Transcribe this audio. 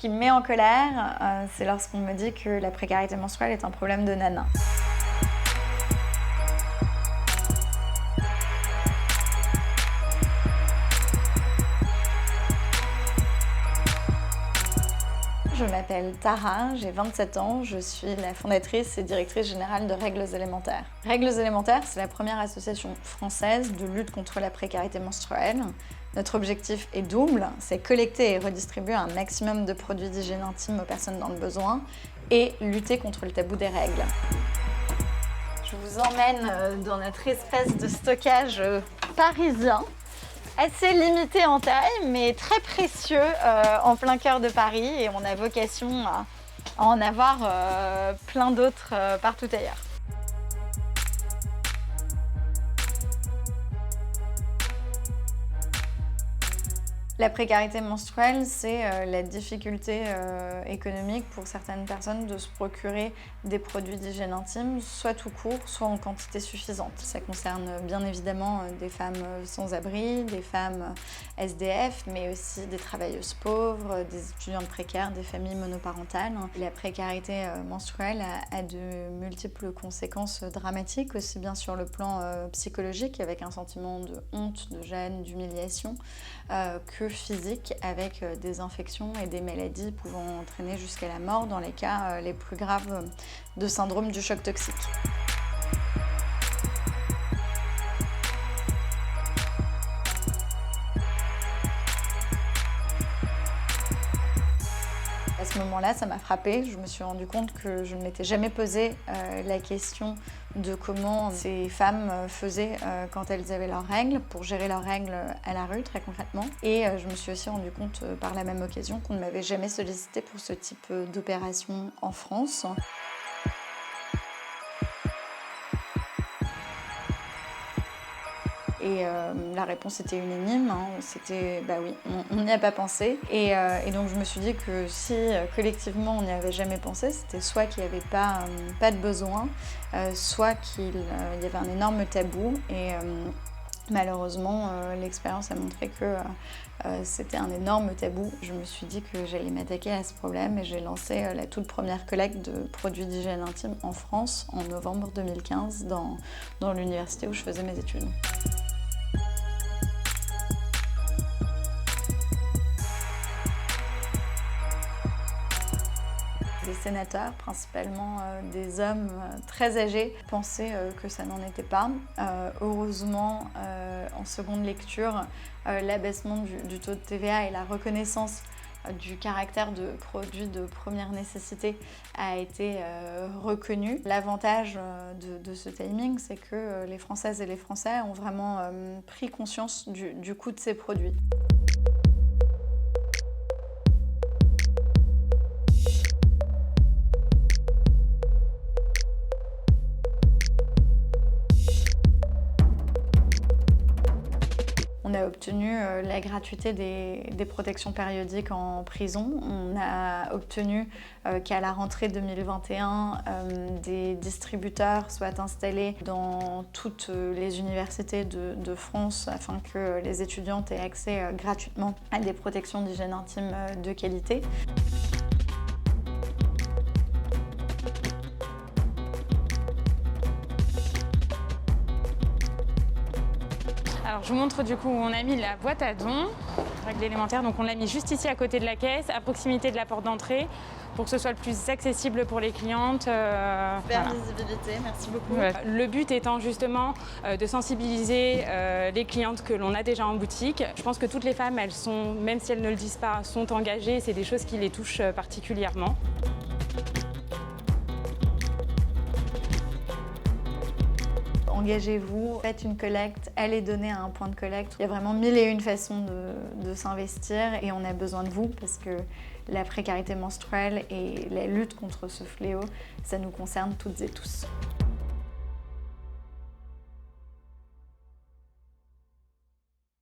qui me met en colère, c'est lorsqu'on me dit que la précarité menstruelle est un problème de nana. Je m'appelle Tara, j'ai 27 ans, je suis la fondatrice et directrice générale de Règles élémentaires. Règles élémentaires, c'est la première association française de lutte contre la précarité menstruelle. Notre objectif est double, c'est collecter et redistribuer un maximum de produits d'hygiène intime aux personnes dans le besoin et lutter contre le tabou des règles. Je vous emmène dans notre espace de stockage parisien. Assez limité en taille, mais très précieux en plein cœur de Paris et on a vocation à en avoir plein d'autres partout ailleurs. La précarité menstruelle, c'est la difficulté économique pour certaines personnes de se procurer des produits d'hygiène intime, soit tout court, soit en quantité suffisante. Ça concerne bien évidemment des femmes sans abri, des femmes SDF, mais aussi des travailleuses pauvres, des étudiantes précaires, des familles monoparentales. La précarité menstruelle a de multiples conséquences dramatiques, aussi bien sur le plan psychologique, avec un sentiment de honte, de gêne, d'humiliation, que physique avec des infections et des maladies pouvant entraîner jusqu'à la mort dans les cas les plus graves de syndrome du choc toxique. À ce moment-là, ça m'a frappée. Je me suis rendu compte que je ne m'étais jamais posé la question de comment ces femmes faisaient quand elles avaient leurs règles, pour gérer leurs règles à la rue, très concrètement. Et je me suis aussi rendu compte par la même occasion qu'on ne m'avait jamais sollicité pour ce type d'opération en France. Et la réponse était une énigme, hein. C'était bah oui, on n'y a pas pensé. Et donc je me suis dit que si collectivement on n'y avait jamais pensé, c'était soit qu'il n'y avait pas de besoin, soit qu'il y avait un énorme tabou. Et malheureusement, l'expérience a montré que c'était un énorme tabou. Je me suis dit que j'allais m'attaquer à ce problème et j'ai lancé la toute première collecte de produits d'hygiène intime en France en novembre 2015 dans l'université où je faisais mes études. Les sénateurs, principalement des hommes très âgés, pensaient que ça n'en était pas. Heureusement, en seconde lecture, l'abaissement du taux de TVA et la reconnaissance du caractère de produit de première nécessité a été reconnu. L'avantage de ce timing, c'est que les Françaises et les Français ont vraiment pris conscience du coût de ces produits. On a obtenu la gratuité des protections périodiques en prison. On a obtenu qu'à la rentrée 2021, des distributeurs soient installés dans toutes les universités de France afin que les étudiantes aient accès gratuitement à des protections d'hygiène intime de qualité. Alors je vous montre du coup où on a mis la boîte à dons, règles élémentaires, donc on l'a mis juste ici à côté de la caisse, à proximité de la porte d'entrée, pour que ce soit le plus accessible pour les clientes. Super voilà. visibilité, merci beaucoup. Le but étant justement de sensibiliser les clientes que l'on a déjà en boutique. Je pense que toutes les femmes, elles sont, même si elles ne le disent pas, sont engagées, c'est des choses qui les touchent particulièrement. Engagez-vous, faites une collecte, allez donner à un point de collecte. Il y a vraiment mille et une façons de s'investir et on a besoin de vous parce que la précarité menstruelle et la lutte contre ce fléau, ça nous concerne toutes et tous.